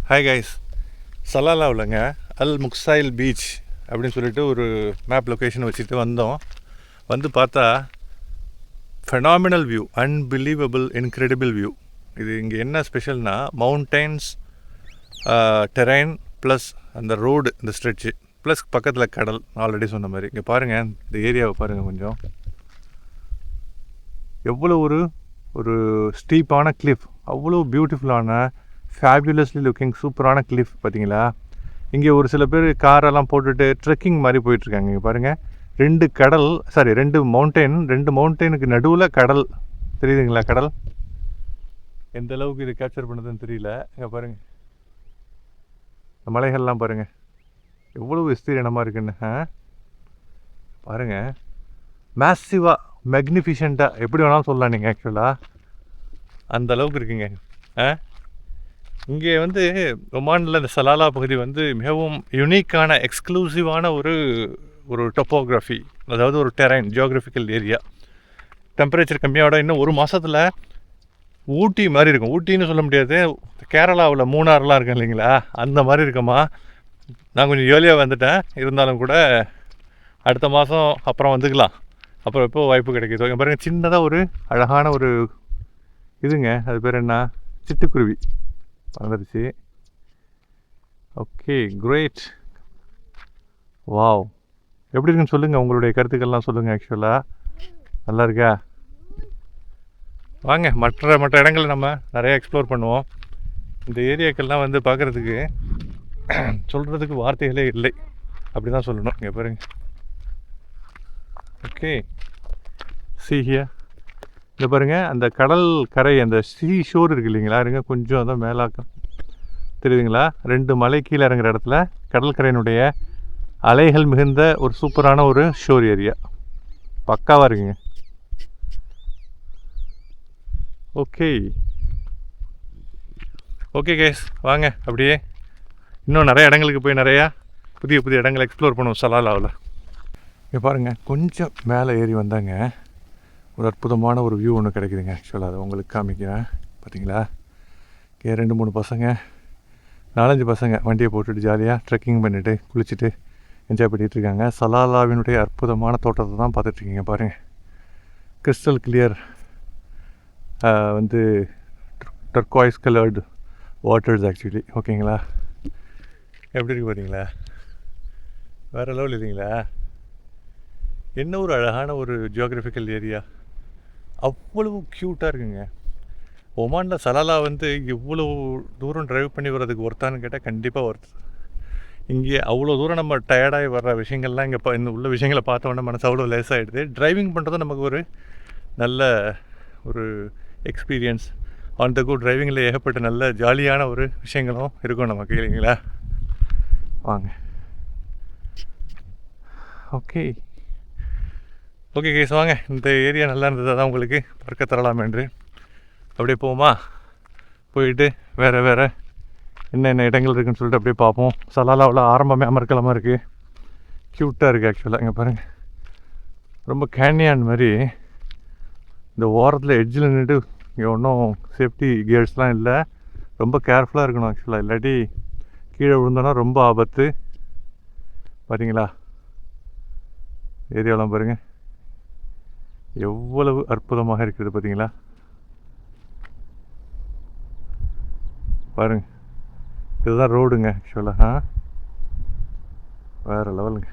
Hi guys, சலாலாவில்ங்க அல் முக்ஸாயில் beach அப்படின்னு சொல்லிட்டு ஒரு மேப் லொக்கேஷன் வச்சுட்டு வந்தோம். வந்து பார்த்தா phenomenal view, unbelievable incredible view. இது இங்கே என்ன ஸ்பெஷல்னால் மவுண்டெயின்ஸ், டெரைன் ப்ளஸ் அந்த ரோடு, இந்த ஸ்ட்ரெச்சு ப்ளஸ் பக்கத்தில் கடல். ஆல்ரெடி சொன்ன மாதிரி இங்கே பாருங்கள், இந்த ஏரியாவை பாருங்கள். கொஞ்சம் எவ்வளோ ஒரு ஸ்டீப்பான கிளிஃப், அவ்வளோ பியூட்டிஃபுல்லான ஃபேபுலஸ்லி லுக்கிங் சூப்பரான கிளிஃப் பார்த்தீங்களா. இங்கே ஒரு சில பேர் காரெல்லாம் போட்டுட்டு ட்ரெக்கிங் மாதிரி போயிட்டுருக்காங்க. இங்கே பாருங்கள், ரெண்டு மவுண்டெயினுக்கு நடுவில் கடல் தெரியுதுங்களா. கடல் எந்த அளவுக்கு இது கேப்சர் பண்ணுறதுன்னு தெரியல. இங்கே பாருங்கள், இந்த மலைகள்லாம் பாருங்கள் எவ்வளோ விஸ்தீரணமாக இருக்குன்னு. பாருங்கள், மேசிவாக மேக்னிஃபிஷண்ட்டாக எப்படி வேணாலும் சொல்லலாம் நீங்கள். ஆக்சுவலாக அந்த அளவுக்கு இருக்குங்க. இங்கே வந்து ஒமானில் இந்த சலாலா பகுதி வந்து மிகவும் யுனிக்கான எக்ஸ்க்ளூசிவான ஒரு டொப்போகிராஃபி, அதாவது ஒரு டெரைன் ஜியோகிராஃபிக்கல் ஏரியா. டெம்பரேச்சர் கம்மியோட இன்னும் ஒரு மாதத்தில் ஊட்டி மாதிரி இருக்கும். ஊட்டின்னு சொல்ல முடியாது, கேரளாவில் மூணாறுலாம் இருக்கும் இல்லைங்களா, அந்த மாதிரி இருக்குமா. நான் கொஞ்சம் ஏர்லியாக வந்துட்டேன், இருந்தாலும் கூட அடுத்த மாதம் அப்புறம் வந்துக்கலாம். அப்புறம் எப்போ வாய்ப்பு கிடைக்கிது. இங்கே பாருங்கள், சின்னதாக ஒரு அழகான ஒரு இதுங்க, அது பேர் என்ன, சிட்டுக்குருவி வந்துருச்சு. Okay, great. வாவ், எப்படி இருக்குன்னு சொல்லுங்கள், உங்களுடைய கருத்துக்கள்லாம் சொல்லுங்கள். ஆக்சுவலாக நல்லா இருக்கா? வாங்க, மற்ற இடங்களை நம்ம நிறையா எக்ஸ்ப்ளோர் பண்ணுவோம். இந்த ஏரியாக்கள்லாம் வந்து பார்க்குறதுக்கு சொல்கிறதுக்கு வார்த்தைகளே இல்லை, அப்படி தான் சொல்லணும். இங்கே பாருங்கள். Okay, see here. இங்கே பாருங்கள், அந்த கடல் கரை, அந்த ஷோர் இருக்குது இல்லைங்களா, இருங்க கொஞ்சம் அதான் மேலாக்கம் தெரியுதுங்களா. 2 மலை கீழே இறங்குற இடத்துல கடற்கரையினுடைய அலைகள் மிகுந்த ஒரு சூப்பரான ஒரு ஷோர் ஏரியா. பக்காவாக இருக்குங்க. ஓகே கேஸ், வாங்க அப்படியே இன்னும் நிறைய இடங்களுக்கு போய் நிறையா புதிய இடங்களை எக்ஸ்ப்ளோர் பண்ணுவோம் சலாலாவில். இங்கே பாருங்கள், கொஞ்சம் மேலே ஏறி வந்தாங்க, ஒரு அற்புதமான ஒரு வியூ ஒன்று கிடைக்குதுங்க. ஆக்சுவலாக அதை உங்களுக்கு காமிக்கிறேன். பார்த்தீங்களா, இங்கே 2-3 பசங்க, 4-5 பசங்க வண்டியை போட்டுட்டு ஜாலியாக ட்ரெக்கிங் பண்ணிவிட்டு குளிச்சுட்டு என்ஜாய் பண்ணிகிட்டு இருக்காங்க. சலாலாவினுடைய அற்புதமான தோட்டத்தை தான் பார்த்துட்ருக்கீங்க. பாருங்கள், கிறிஸ்டல் கிளியர் வந்து டர்க்வாய்ஸ் கலர்டு வாட்டர்ஸ் ஆக்சுவலி. ஓகேங்களா, எப்படி இருக்குது பார்த்தீங்களா, வேறு லெவல் இல்லைங்களா. என்ன ஒரு அழகான ஒரு ஜியோகிராஃபிக்கல் ஏரியா, அவ்வளவு க்யூட்டாக இருக்குங்க. ஒமானில் சலாலா வந்து இவ்வளோ தூரம் ட்ரைவ் பண்ணி வர்றதுக்கு ஒர்த்தான்னு கேட்டால் கண்டிப்பாக ஒர்த்து. இங்கே அவ்வளோ தூரம் நம்ம டயர்டாகி வர்ற விஷயங்கள்லாம் இங்கே இந்த உள்ள விஷயங்களை பார்த்தோன்னே மனசு அவ்வளோ லேஸாகிடுது. ட்ரைவிங் பண்ணுறது நமக்கு ஒரு நல்ல ஒரு எக்ஸ்பீரியன்ஸ். ஆன் த கோ டிரைவிங்கில் ஏகப்பட்ட நல்ல ஜாலியான ஒரு விஷயங்களும் இருக்கும் நமக்கு இல்லைங்களா. வாங்க. ஓகே கேஸ், வாங்க. இந்த ஏரியா நல்லா இருந்தது, அதான் உங்களுக்கு பார்க்க தரலாம் என்று. அப்படியே போவோமா, போயிட்டு வேறு என்னென்ன இடங்கள் இருக்குதுன்னு சொல்லிட்டு அப்படியே பார்ப்போம். சலாலாவில் ஆரம்பமே அமர்க்கலமாக இருக்குது, க்யூட்டாக இருக்குது. ஆக்சுவலாக இங்கே பாருங்கள், ரொம்ப கேனியான் மாதிரி இந்த ஓரத்தில் எட்ஜில் நின்றுட்டு. இங்கே ஒன்றும் சேஃப்டி கியர்ஸ்லாம் இல்லை, ரொம்ப கேர்ஃபுல்லாக இருக்கணும் ஆக்சுவலாக, இல்லாட்டி கீழே விழுந்தோன்னா ரொம்ப ஆபத்து. பார்த்தீங்களா, ஏரியாவெலாம் பாருங்கள் எவ்வளவு அற்புதமாக இருக்குது. பார்த்தீங்களா, பாருங்கள், இதுதான் ரோடுங்க ஆக்சுவலாக. வேறு லெவலுங்க,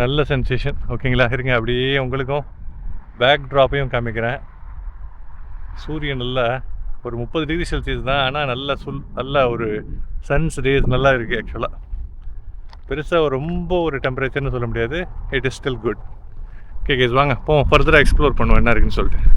நல்ல சென்சேஷன். ஓகேங்களா, இருங்க அப்படியே உங்களுக்கும் பேக் ட்ராப்பையும் காமிக்கிறேன். சூரியன் நல்லா ஒரு 30 டிகிரி செல்சியஸ் தான், ஆனால் நல்ல ஒரு சன்ஸ் ரேஸ் நல்லா இருக்குது. ஆக்சுவலாக பெருசாக ரொம்ப ஒரு டெம்பரேச்சர்னு சொல்ல முடியாது, it is still good. Okay guys, வாங்க போவோம், ஃபர்தராக எக்ஸ்ப்ளோர் பண்ணுவோம் என்ன இருக்குன்னு சொல்லிட்டு.